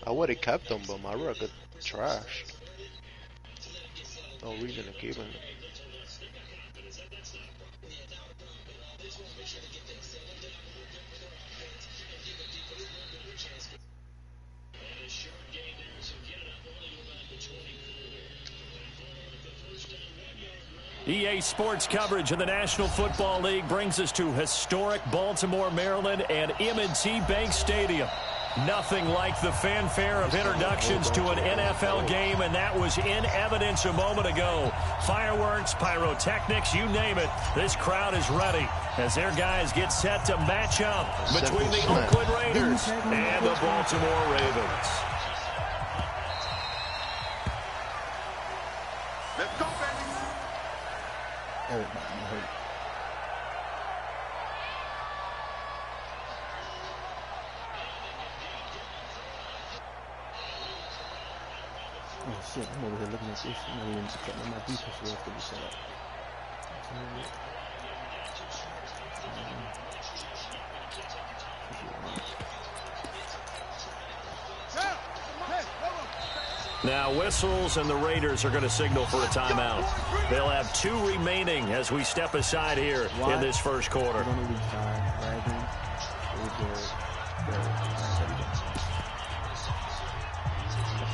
I would have kept him, but my record trash. No reason to keep him. EA Sports coverage of the National Football League brings us to historic Baltimore, Maryland, and M&T Bank Stadium. Nothing like the fanfare of introductions to an NFL game, and that was in evidence a moment ago. Fireworks, pyrotechnics, you name it. This crowd is ready as their guys get set to match up between the Oakland Raiders and the Baltimore Ravens. Let's go, baby. Oh, my hurt. Oh shit, I'm over here looking at this. I'm not even checking my defense for us to be set up. Now whistles and the Raiders are going to signal for a timeout. They'll have 2 remaining as we step aside here in this first quarter.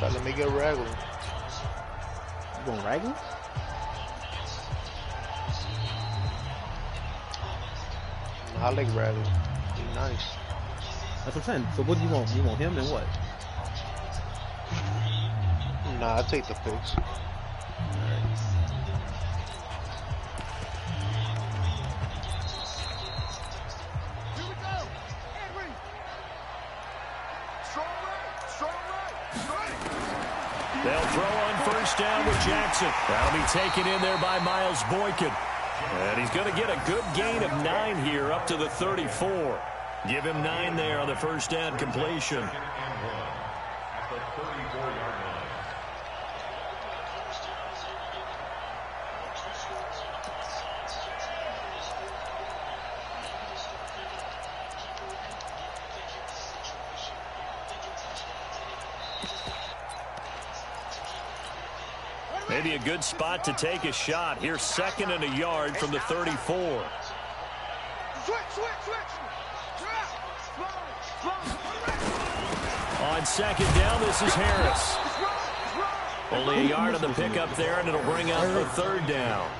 Let me get regular. You going regular? I like regular. He's nice. That's what I'm saying. So what do you want? You want him and what? Nah, I take the picks. They'll throw on first down with Jackson. That'll be taken in there by Miles Boykin. And he's going to get a good gain of 9 here up to the 34. Give him 9 there on the first down completion. Maybe a good spot to take a shot. Here's 2nd and a yard from the 34. On 2nd down, this is Harris. Only a yard on the pickup there, and it'll bring up the 3rd down.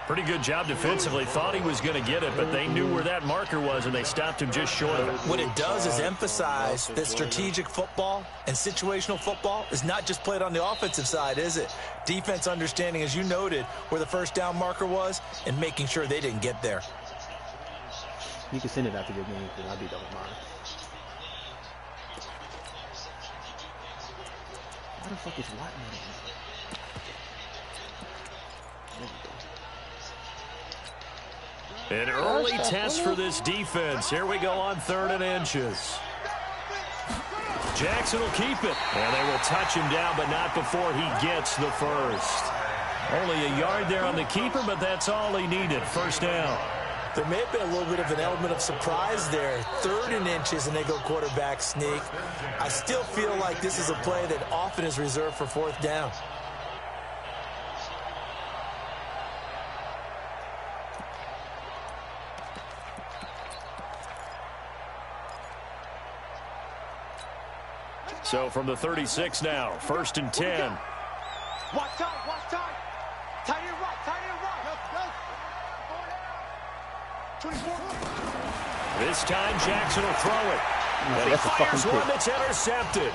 Pretty good job defensively. Thought he was going to get it, but they knew where that marker was, and they stopped him just short of it. What it does is emphasize that strategic football and situational football is not just played on the offensive side, is it? Defense understanding, as you noted, where the first down marker was and making sure they didn't get there. You can send it after your game because I'll be double mine. Why the fuck is Watman? An early test for this defense. Here we go on 3rd and inches. Jackson will keep it. And they will touch him down, but not before he gets the first. Only a yard there on the keeper, but that's all he needed. First down. There may have been a little bit of an element of surprise there. 3rd and inches, and they go quarterback sneak. I still feel like this is a play that often is reserved for 4th down. So from the 36 now, 1st and 10. Watch tight, watch tight. Tight end right, tight end right. 24. This time Jackson will throw it. And he fires one that's intercepted.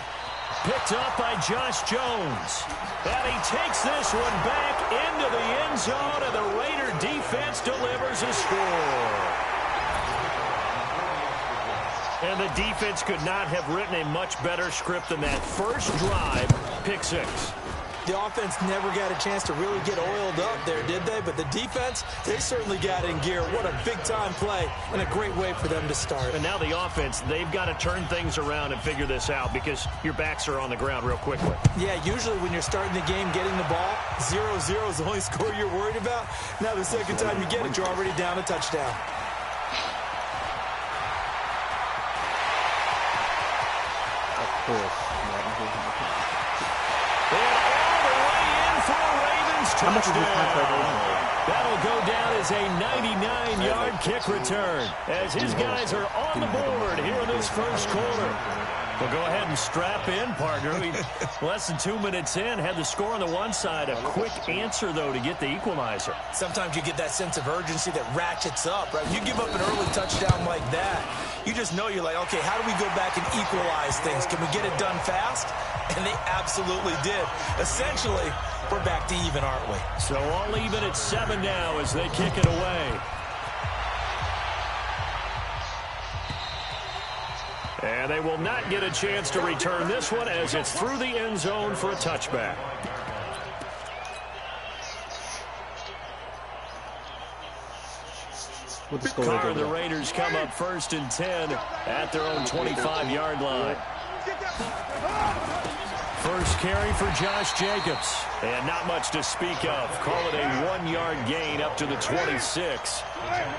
Picked up by Josh Jones. And he takes this one back into the end zone, and the Raider defense delivers a score. And the defense could not have written a much better script than that. First drive, pick 6. The offense never got a chance to really get oiled up there, did they? But the defense, they certainly got in gear. What a big-time play and a great way for them to start. And now the offense, they've got to turn things around and figure this out because your backs are on the ground real quickly. Yeah, usually when you're starting the game, getting the ball, 0-0 is the only score you're worried about. Now the second time you get it, you're already down a touchdown. Of course, all the way in for a Ravens touchdown. That'll go down as a 99-yard kick return as his guys are on the board here in this first quarter. Well, go ahead and strap in, partner. Less than 2 minutes in, had the score on the one side. A quick answer, though, to get the equalizer. Sometimes you get that sense of urgency that ratchets up, right? When you give up an early touchdown like that, you just know you're like, okay, how do we go back and equalize things? Can we get it done fast? And they absolutely did. Essentially, we're back to even, aren't we? So all even at 7 now as they kick it away. And they will not get a chance to return this one as it's through the end zone for a touchback. Carr, the Raiders come up 1st and 10 at their own 25-yard line. First carry for Josh Jacobs. And not much to speak of. Call it a 1-yard gain up to the 26.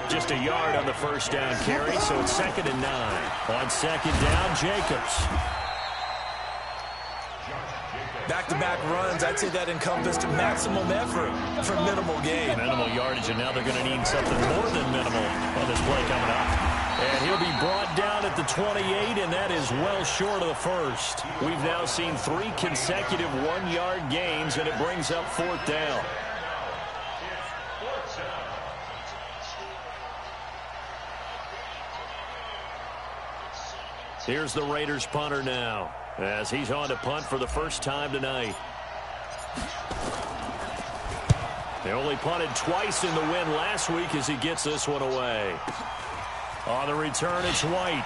Just a yard on the first down carry, so it's 2nd and 9. On 2nd down, Jacobs. Back-to-back runs, I'd say that encompassed maximum effort for minimal gain. Minimal yardage, and now they're going to need something more than minimal on this play coming up. And he'll be brought down at the 28, and that is well short of the first. We've now seen 3 consecutive 1-yard gains, and it brings up 4th down. Here's the Raiders punter now, as he's on to punt for the first time tonight. They only punted twice in the win last week as he gets this one away. On the return, it's White.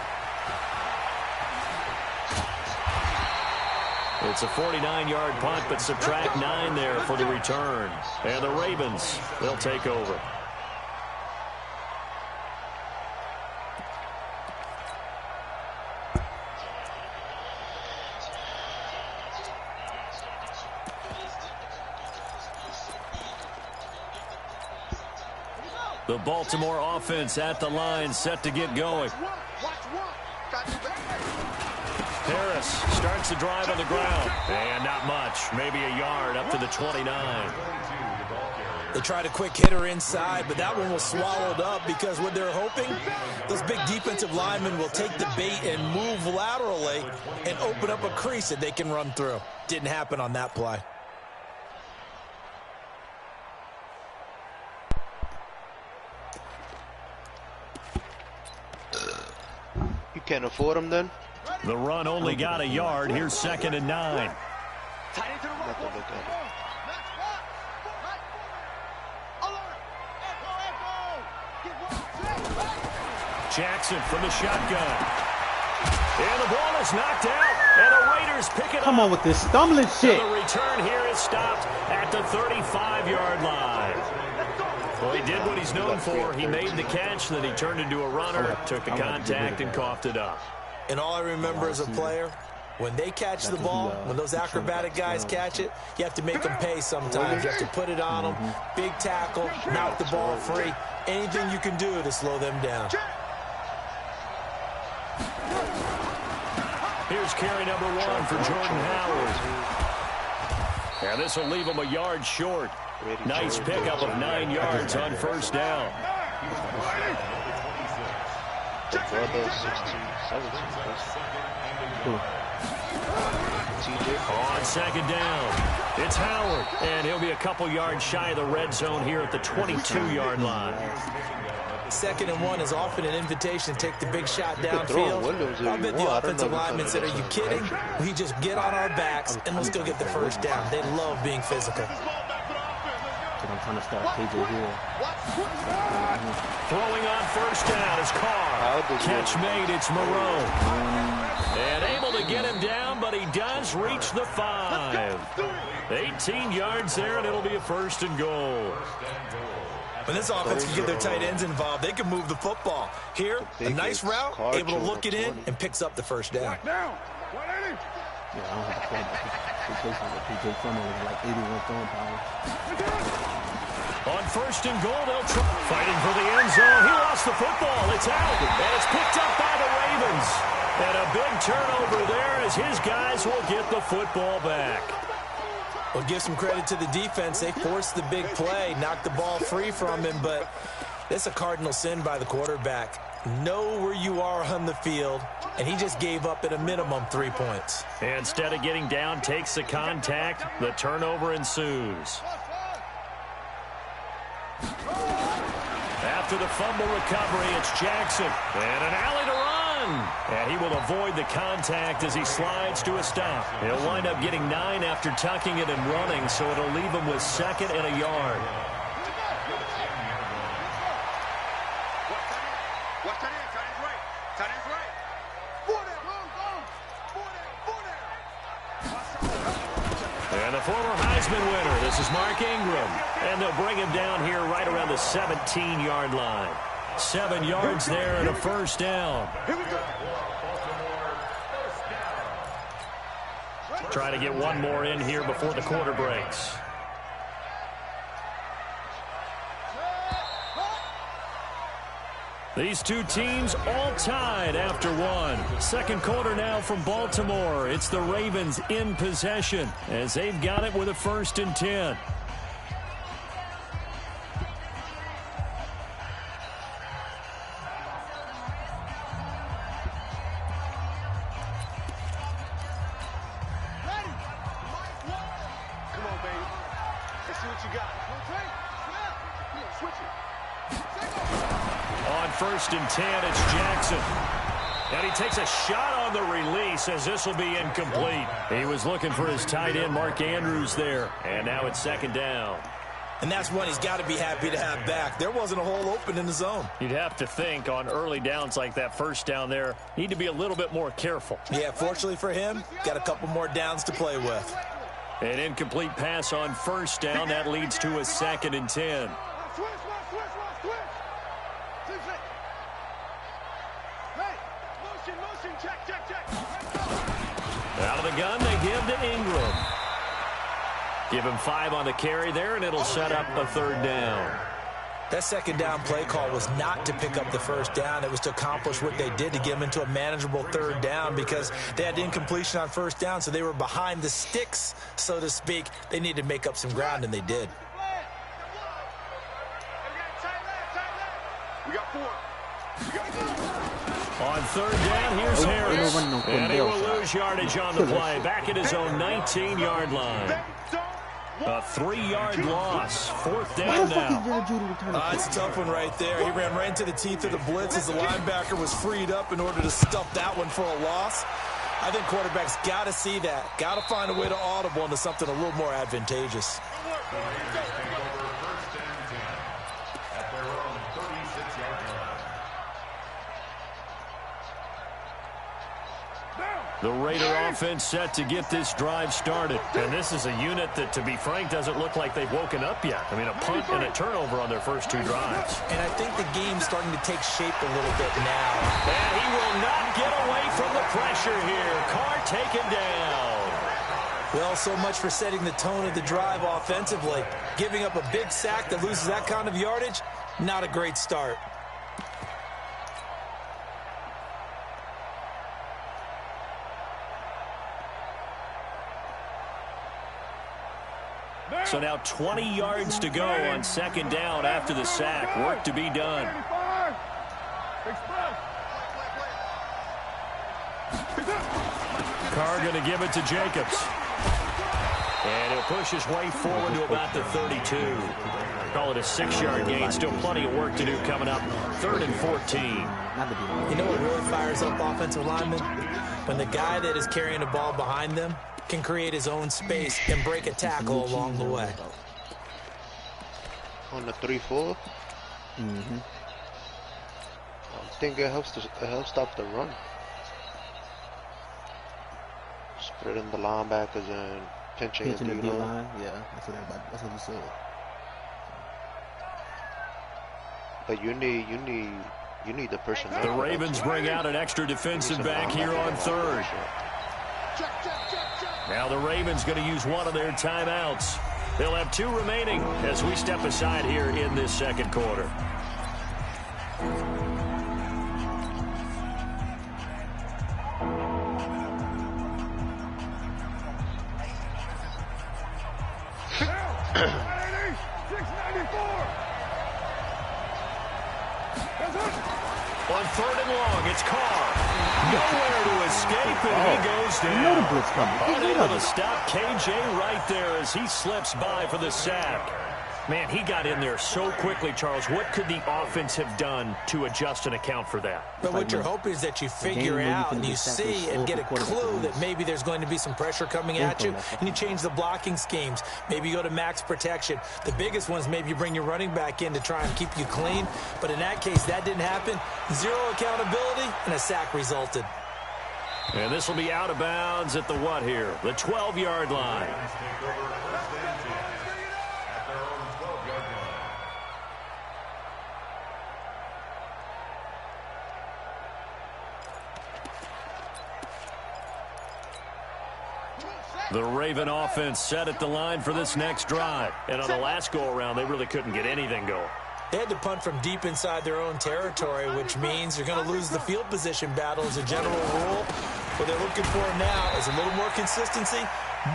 It's a 49-yard punt, but subtract 9 there for the return. And the Ravens, they'll take over. The Baltimore offense at the line, set to get going. Harris starts the drive on the ground. And not much, maybe a yard up to the 29. They tried a quick hitter inside, but that one was swallowed up because what they're hoping, those big defensive linemen will take the bait and move laterally and open up a crease that they can run through. Didn't happen on that play. You can't afford them then? The run only got a yard. Here's 2nd and 9. Jackson from the shotgun. And the ball is knocked out. And the Raiders pick it up. Come on with this stumbling shit. And the return here is stopped at the 35-yard line. Well, he did what he's known for. He made the catch, then he turned into a runner, took the contact, and coughed it up. And all I remember as a player, when they catch the ball, when those acrobatic guys catch it, you have to make them pay sometimes. You have to put it on them. Big tackle, knock the ball free. Anything you can do to slow them down. Here's carry number 1 for Jordan Howard. And this will leave him a yard short. Nice pickup of 9 yards on first down. The brother 16, 17. On 2nd down, it's Howard. And he'll be a couple yards shy of the red zone here at the 22-yard line. 2nd and 1 is often an invitation to take the big shot downfield. I bet the offensive linemen said, are you kidding? We just get on our backs and let's go get the first down. They love being physical. I'm trying to start KJ here. Throwing on first down is Carr. Catch made, it's Moreau. And able to get him down, but he does reach the 5. 18 yards there, and it'll be a 1st and goal. When this offense can get their tight ends involved, they can move the football. Here, a nice route, able to look it in, and picks up the first down. Yeah, I don't have to play PJ Fleming with like 81 throwing power. On 1st and goal, they'll try. Fighting for the end zone. He lost the football. It's out. And it's picked up by the Ravens. And a big turnover there as his guys will get the football back. Well, give some credit to the defense. They forced the big play, knocked the ball free from him, but it's a cardinal sin by the quarterback. Know where you are on the field, and he just gave up at a minimum 3 points. Instead of getting down, takes the contact. The turnover ensues. After the fumble recovery, it's Jackson. And an alley to run. And he will avoid the contact as he slides to a stop. He'll wind up getting 9 after tucking it and running, so it'll leave him with 2nd and a yard. And the former Heisman winner, this is Mark Ingram. And they'll bring him down here right around the 17-yard line. 7 yards there and a first down. Try to get one more in here before the quarter breaks. These two teams all tied after one. Second quarter now from Baltimore. It's the Ravens in possession as they've got it with a 1st and 10. Come on, baby. Let's see what you got. Switch it. On 1st and 10, it's Jackson. And he takes a shot on the release as this will be incomplete. He was looking for his tight end, Mark Andrews, there. And now it's 2nd down. And that's one he's got to be happy to have back. There wasn't a hole open in the zone. You'd have to think on early downs like that, first down there, need to be a little bit more careful. Yeah, fortunately for him, got a couple more downs to play with. An incomplete pass on 1st down. That leads to a 2nd and 10. Out of the gun, they give to Ingram. Give him 5 on the carry there, and it'll set up a 3rd down. That 2nd down play call was not to pick up the 1st down. It was to accomplish what they did to get them into a manageable 3rd down because they had incompletion on 1st down, so they were behind the sticks, so to speak. They needed to make up some ground, and they did. We got 4. On 3rd down, here's Harris. And he will lose yardage on the play. Back at his own 19-yard line. A 3-yard loss. 4th down now. It's a tough one right there. He ran right into the teeth of the blitz as the linebacker was freed up in order to stuff that one for a loss. I think quarterbacks got to see that. Got to find a way to audible into something a little more advantageous. The Raider offense set to get this drive started. And this is a unit that, to be frank, doesn't look like they've woken up yet. I mean, a punt and a turnover on their first 2 drives. And I think the game's starting to take shape a little bit now. And he will not get away from the pressure here. Carr taken down. Well, so much for setting the tone of the drive offensively. Giving up a big sack that loses that kind of yardage, not a great start. So now 20 yards to go on 2nd down after the sack. Work to be done. Carr going to give it to Jacobs. And he'll push his way forward to about the 32. Call it a 6-yard gain. Still plenty of work to do coming up. 3rd and 14. You know what really fires up offensive linemen? When the guy that is carrying the ball behind them can create his own space and break a tackle along the way. On the 3-4. I think it helps stop the run. Spreading the linebackers and pinching the D-line. Yeah, that's what you said. But you need the personnel. The Ravens bring out an extra defensive back here on 3rd. Now the Ravens going to use one of their timeouts. They'll have 2 remaining as we step aside here in this 2nd quarter. On 3rd and long, it's Carr. Nowhere to escape, and he goes down. You know the blitz coming. Unable to stop KJ right there as he slips by for the sack. Man, he got in there so quickly, Charles. What could the offense have done to adjust and account for that? But what you're hoping is that you figure out and you see and get a clue that maybe there's going to be some pressure coming at you, and you change the blocking schemes. Maybe you go to max protection. The biggest one is maybe you bring your running back in to try and keep you clean. But in that case, that didn't happen. Zero accountability, and a sack resulted. And this will be out of bounds at the what here? The 12-yard line. The Raven offense set at the line for this next drive. And on the last go-around, they really couldn't get anything going. They had to punt from deep inside their own territory, which means you're going to lose the field position battle as a general rule. What they're looking for now is a little more consistency,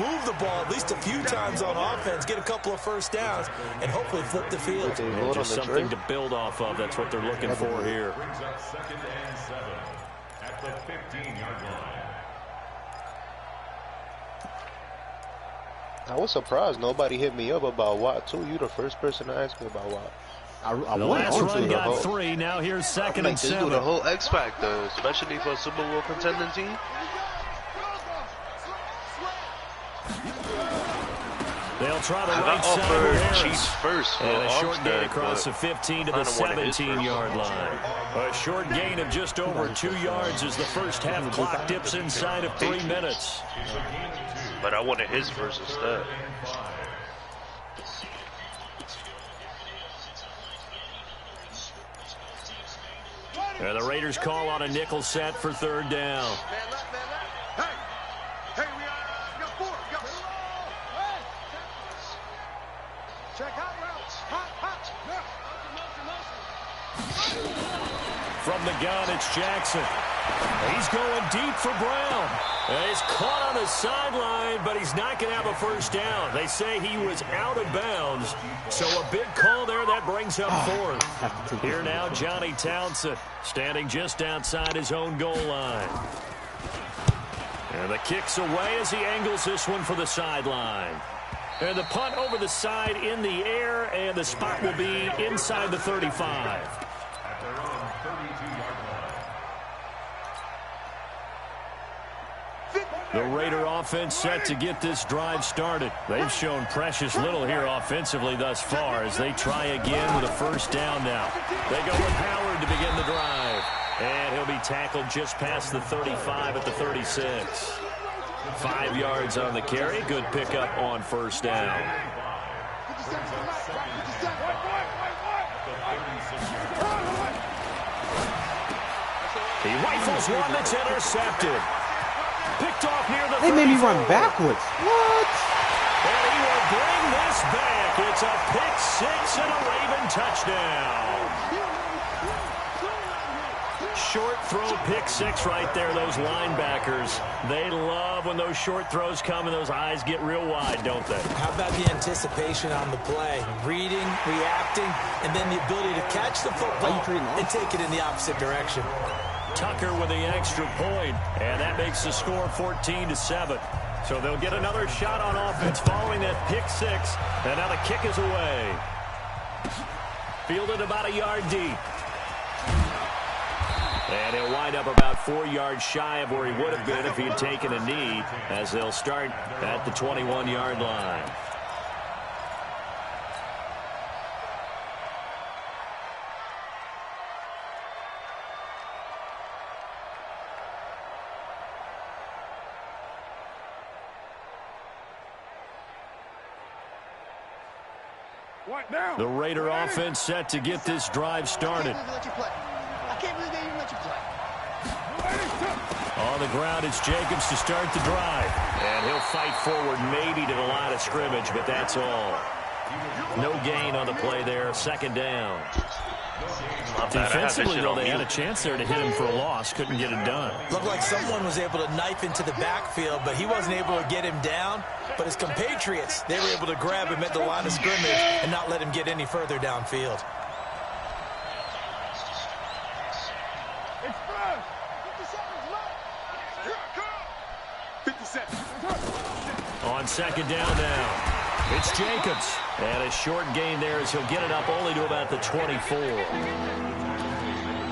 move the ball at least a few times on offense, get a couple of first downs, and hopefully flip the field. And just something to build off of. That's what they're looking for here. Brings up 2nd and 7 at the 15-yard line. I was surprised nobody hit me up about Watt, too. You the first person to ask me about Watt. The last run got 3. Now here's 2nd and 7. This do the whole X factor, especially for a Super Bowl contending team. They'll try the right side. Chiefs first. And a short gain across the 15 to the 17-yard line. A short gain of just over 2 yards as the first half clock dips inside of 3 minutes. But I wanted his first instead. And the Raiders call on a nickel set for 3rd down. Hey, we got 4. Check out routes. From the gun, it's Jackson. He's going deep for Brown. He's caught on the sideline, but he's not going to have a first down. They say he was out of bounds. So a big call there that brings up 4th. Here now, Johnny Townsend standing just outside his own goal line. And the kick's away as he angles this one for the sideline. And the punt over the side in the air, and the spot will be inside the 35. The Raider offense set to get this drive started. They've shown precious little here offensively thus far as they try again with a first down now. They go with Howard to begin the drive. And he'll be tackled just past the 35 at the 36. 5 yards on the carry. Good pickup on first down. He rifles one that's intercepted. Picked off near the 35. They made me run backwards. What? And he will bring this back. It's a pick 6 and a Raven touchdown. Short throw, pick 6 right there. Those linebackers, they love when those short throws come and those eyes get real wide, don't they? How about the anticipation on the play? Reading, reacting, and then the ability to catch the football and take it in the opposite direction. Tucker with the extra point, and that makes the score 14-7. So they'll get another shot on offense following that pick 6, and now the kick is away. Fielded about a yard deep. And he'll wind up about 4 yards shy of where he would have been if he had taken a knee, as they'll start at the 21-yard line. The Raider offense set to get this drive started. I can't believe they even let you play. On the ground, it's Jacobs to start the drive. And he'll fight forward maybe to the line of scrimmage, but that's all. No gain on the play there, 2nd down. Defensively, though, they had a chance there to hit him for a loss. Couldn't get it done. Looked like someone was able to knife into the backfield, but he wasn't able to get him down. But his compatriots, they were able to grab him at the line of scrimmage and not let him get any further downfield. On second down now. It's Jacobs. And a short gain there as he'll get it up only to about the 24.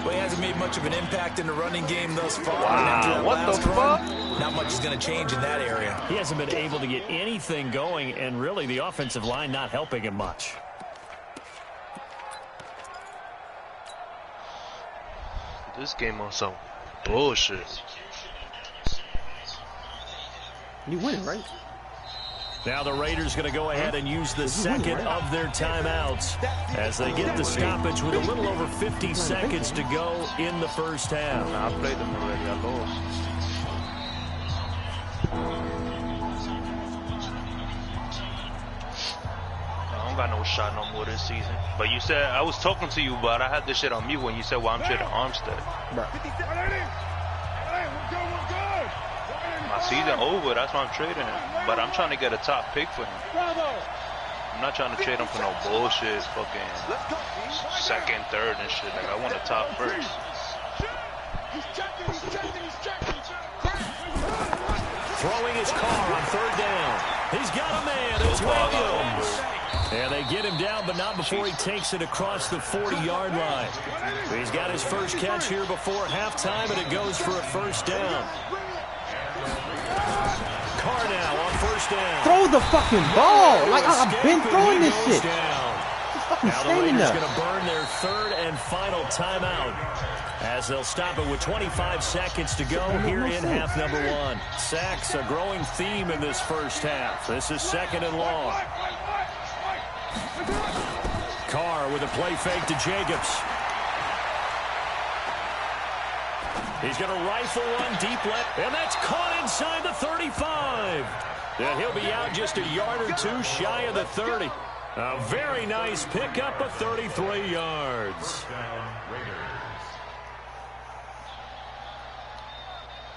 Well, he hasn't made much of an impact in the running game thus far. Wow, what the fuck? Not much is going to change in that area. He hasn't been able to get anything going, and really the offensive line not helping him much. This game on some bullshit. You win, right? Now the Raiders going to go ahead and use the second of their timeouts as they get the stoppage with a little over 50 seconds to go in the first half. I played them already. I lost. I don't got no shot no more this season. But you said, I was talking to you, but I had this shit on mute when you said, well, I'm trading Armstead. My season over, that's why I'm trading him. But I'm trying to get a top pick for him. I'm not trying to trade him for no bullshit, fucking second, third and shit. Like, I want a top first. Throwing his car on third down. He's got a man. It's Williams. And they get him down, but not before he takes it across the 40-yard line. He's got his first catch here before halftime, and it goes for a first down. Carr now on first down. Throw the fucking ball. Like, I've been throwing this shit. Down. Now the Raiders going to burn their third and final timeout as they'll stop it with 25 seconds to go here in half number one. Sacks, a growing theme in this first half. This is second and long. Carr with a play fake to Jacobs. He's going to rifle one deep left, and that's caught inside the 35. And he'll be out just a yard or two shy of the 30. A very nice pickup of 33 yards.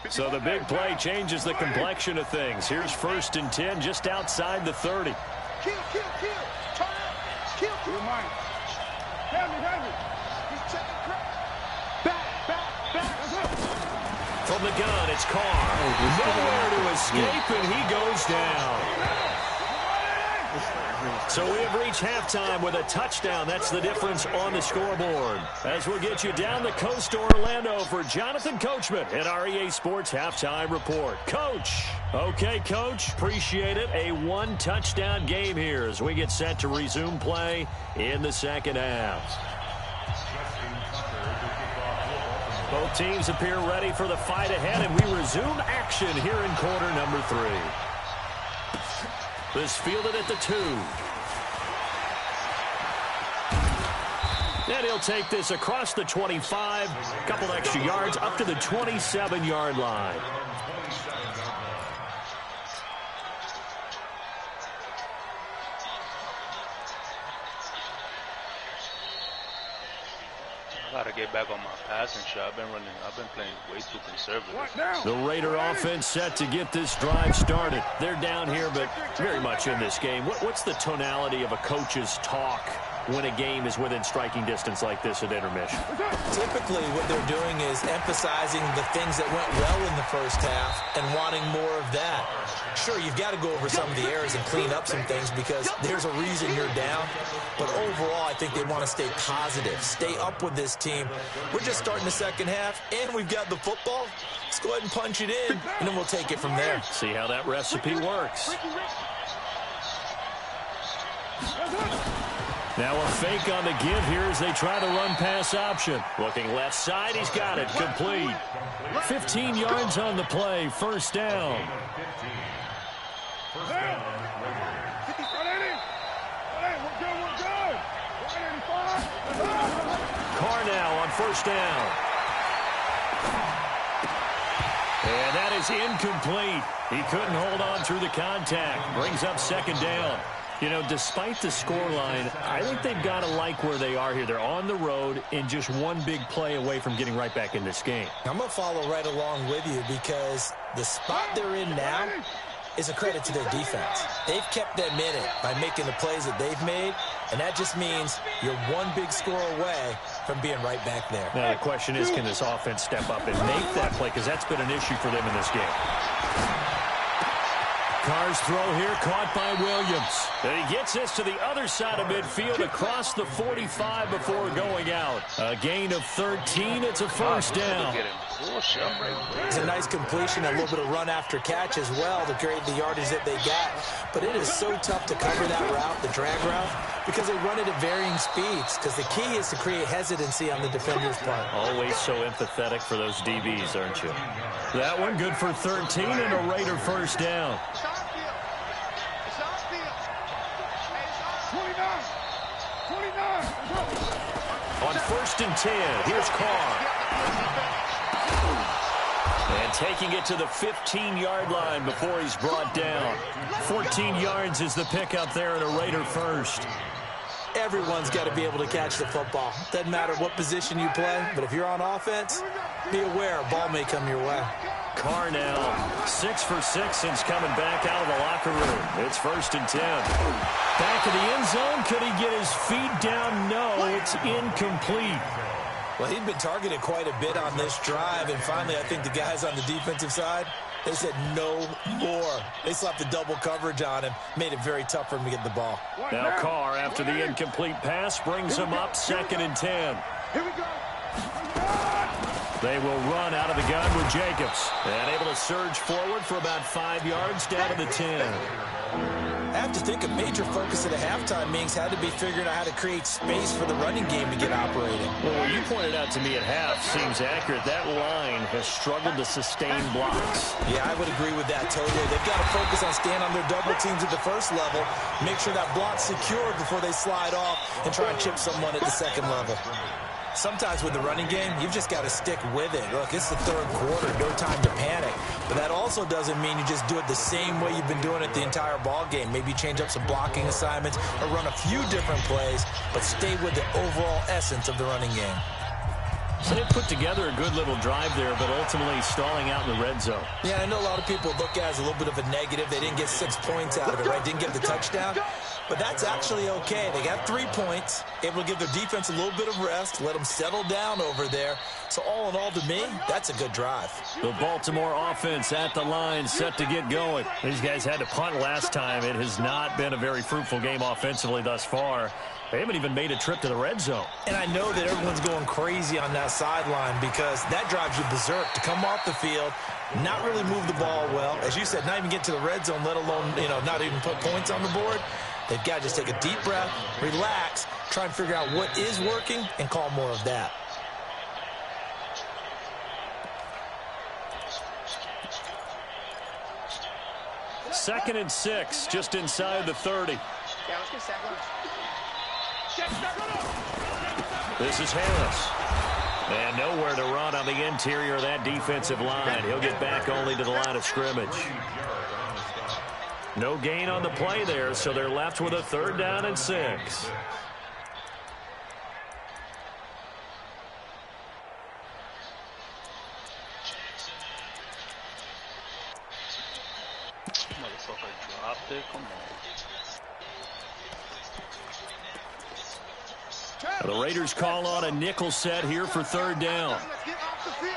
So the big play changes the complexion of things. Here's first and 10 just outside the 30. Kill. Turn out. Kill. Heavy. He's checking crap. Back. From the gun, it's Carr. Nowhere to escape, and he goes down. So we have reached halftime with a touchdown. That's the difference on the scoreboard. As we'll get you down the coast to Orlando for Jonathan Coachman at our EA Sports Halftime Report. Coach. Okay, Coach. Appreciate it. A one-touchdown game here as we get set to resume play in the second half. Both teams appear ready for the fight ahead, and we resume action here in quarter number 3. This fielded at the 2. And he'll take this across the 25, a couple extra yards up to the 27-yard line. I gotta get back on my passing shot. I've been playing way too conservative. The Raider offense set to get this drive started. They're down here, but very much in this game. What's the tonality of a coach's talk when a game is within striking distance like this at intermission? Typically, what they're doing is emphasizing the things that went well in the first half and wanting more of that. Sure, you've got to go over some of the errors and clean up some things because there's a reason you're down. But overall, I think they want to stay positive, stay up with this team. We're just starting the second half, and we've got the football. Let's go ahead and punch it in, and then we'll take it from there. See how that recipe works. Now a fake on the give here as they try the run-pass option. Looking left side, he's got it. Complete. 15 yards on the play. First down. Carr now on first down. And that is incomplete. He couldn't hold on through the contact. Brings up second down. You know, despite the scoreline, I think they've got to like where they are here. They're on the road and just one big play away from getting right back in this game. I'm going to follow right along with you because the spot they're in now is a credit to their defense. They've kept them in it by making the plays that they've made, and that just means you're one big score away from being right back there. Now the question is, can this offense step up and make that play? Because that's been an issue for them in this game. Carr's throw here caught by Williams. And he gets this to the other side of midfield across the 45 before going out. A gain of 13. It's a first down. It's a nice completion, a little bit of run after catch as well to create the yardage that they got. But it is so tough to cover that route, the drag route, because they run it at varying speeds. Because the key is to create hesitancy on the defender's part. Always so empathetic for those DBs, aren't you? That one good for 13 and a Raider first down. On 1st and 10, here's Carr. And taking it to the 15-yard line before he's brought down. 14 yards is the pickup there and a Raider first. Everyone's got to be able to catch the football. Doesn't matter what position you play, but if you're on offense, be aware a ball may come your way. Carr now 6 for 6 since coming back out of the locker room. It's 1st and 10. Back of the end zone. Could he get his feet down? No, it's incomplete. Well, he'd been targeted quite a bit on this drive, and finally I think the guys on the defensive side, they said no more. They slapped the double coverage on him, made it very tough for him to get the ball. Now Carr, after the incomplete pass, brings him up 2nd and 10. Here we go. They will run out of the gun with Jacobs. And able to surge forward for about 5 yards down to the 10. I have to think a major focus at a halftime means had to be figuring out how to create space for the running game to get operating. Well, what you pointed out to me at half seems accurate. That line has struggled to sustain blocks. Yeah, I would agree with that totally. They've got to focus on staying on their double teams at the first level, make sure that block's secured before they slide off and try and chip someone at the second level. Sometimes with the running game, you've just got to stick with it. Look, it's the 3rd quarter, no time to panic. But that also doesn't mean you just do it the same way you've been doing it the entire ball game. Maybe change up some blocking assignments or run a few different plays, but stay with the overall essence of the running game. So they put together a good little drive there, but ultimately stalling out in the red zone. Yeah, I know a lot of people look at it as a little bit of a negative. They didn't get 6 points out of it, right? Didn't get the touchdown. But that's actually okay. They got 3 points, able to give their defense a little bit of rest, let them settle down over there. So all in all, to me, that's a good drive. The Baltimore offense at the line, set to get going. These guys had to punt last time. It has not been a very fruitful game offensively thus far. They haven't even made a trip to the red zone. And I know that everyone's going crazy on that sideline because that drives you berserk to come off the field, not really move the ball well. As you said, not even get to the red zone, let alone, not even put points on the board. They've got to just take a deep breath, relax, try and figure out what is working, and call more of that. Second and 6, just inside the 30. This is Harris. And nowhere to run on the interior of that defensive line. He'll get back only to the line of scrimmage. No gain on the play there, so they're left with a 3rd down and 6. Motherfucker dropped it. Come on. The Raiders call on a nickel set here for 3rd down. Let's get off the field.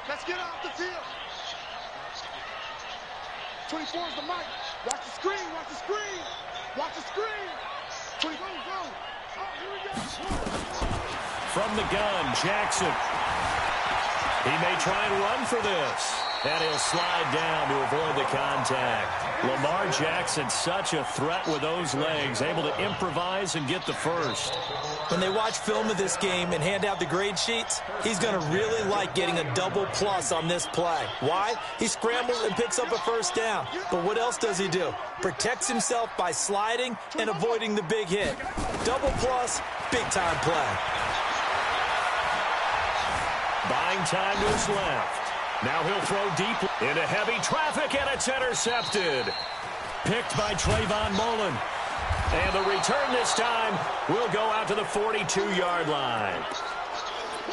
Let's get off the field. 24 is the mic. Watch the screen. Watch the screen. Watch the screen. 24, go. Oh, here we go. From the gun, Jackson. He may try and run for this. And he'll slide down to avoid the contact. Lamar Jackson, such a threat with those legs, able to improvise and get the first. When they watch film of this game and hand out the grade sheets, he's going to really like getting a double plus on this play. Why? He scrambles and picks up a 1st down. But what else does he do? Protects himself by sliding and avoiding the big hit. Double plus, big-time play. Buying time to his left. Now he'll throw deep into heavy traffic, and it's intercepted. Picked by Trayvon Mullen. And the return this time will go out to the 42-yard line.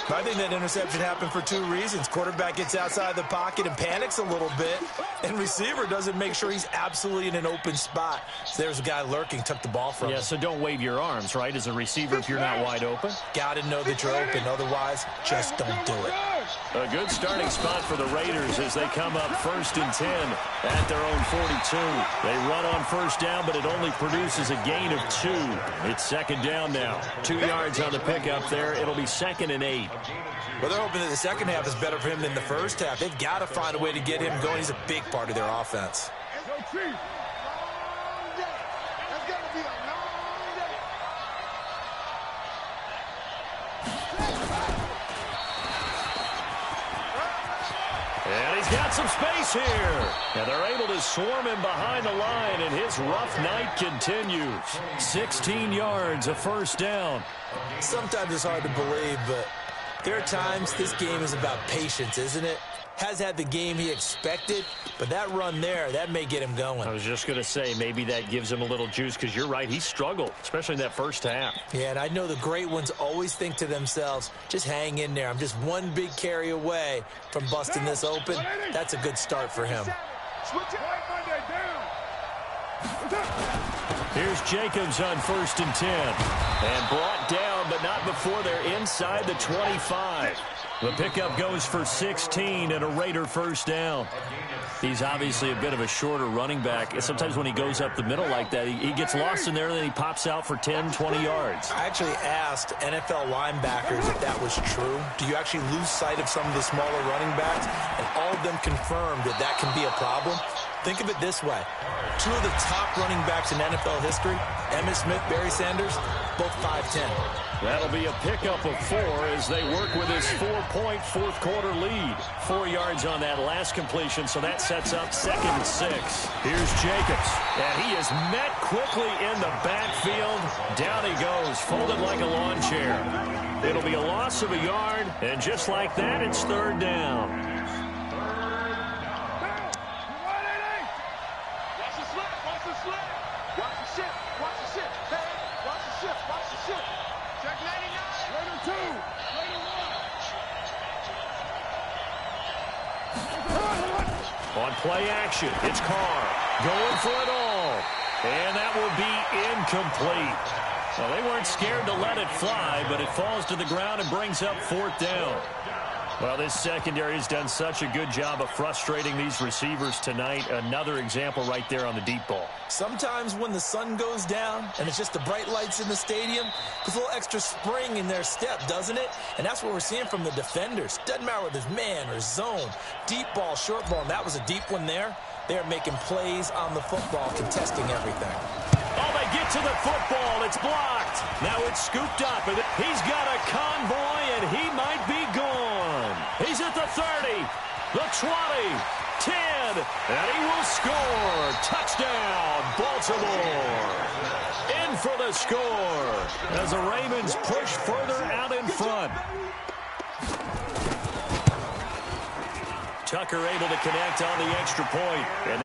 I think that interception happened for two reasons. Quarterback gets outside the pocket and panics a little bit, and receiver doesn't make sure he's absolutely in an open spot. So there's a guy lurking, took the ball from him. Yeah, so don't wave your arms, right, as a receiver if you're not wide open? Got to know that you're open. Otherwise, just don't do it. A good starting spot for the Raiders as they come up 1st and 10 at their own 42. They run on first down, but it only produces a gain of 2. It's 2nd down now. 2 yards on the pickup there. It'll be 2nd and 8. Well, they're hoping that the second half is better for him than the first half. They've got to find a way to get him going. He's a big part of their offense. And he's got some space here. And they're able to swarm him behind the line, and his rough night continues. 16 yards, a 1st down. Sometimes it's hard to believe, but there are times this game is about patience, isn't it? Has had the game he expected, but that run there, that may get him going. I was just going to say, maybe that gives him a little juice, because you're right, he struggled, especially in that first half. Yeah, and I know the great ones always think to themselves, just hang in there. I'm just one big carry away from busting this open. That's a good start for him. Here's Jacobs on 1st and 10. And brought down, but not before they're inside the 25. The pickup goes for 16 and a Raider 1st down. He's obviously a bit of a shorter running back. Sometimes when he goes up the middle like that, he gets lost in there, and then he pops out for 10, 20 yards. I actually asked NFL linebackers if that was true. Do you actually lose sight of some of the smaller running backs? And all of them confirmed that that can be a problem. Think of it this way. 2 of the top running backs in NFL history, Emmitt Smith, Barry Sanders, both 5'10". That'll be a pickup of 4 as they work with his 4-point fourth-quarter lead. 4 yards on that last completion, so that sets up 2nd and 6. Here's Jacobs, and he is met quickly in the backfield. Down he goes, folded like a lawn chair. It'll be a loss of a yard, and just like that, it's 3rd down. On play action, it's Carr going for it all. And that will be incomplete. Well, they weren't scared to let it fly, but it falls to the ground and brings up 4th down. Well, this secondary has done such a good job of frustrating these receivers tonight. Another example right there on the deep ball. Sometimes when the sun goes down and it's just the bright lights in the stadium, there's a little extra spring in their step, doesn't it? And that's what we're seeing from the defenders. Doesn't matter whether it's man or zone, deep ball, short ball, and that was a deep one there. They're making plays on the football, contesting everything. Oh, they get to the football. It's blocked. Now it's scooped up. And he's got a convoy, and he might be gone. He's at the 30, the 20, 10, and he will score. Touchdown, Baltimore. In for the score as the Ravens push further out in front. Tucker able to connect on the extra point. And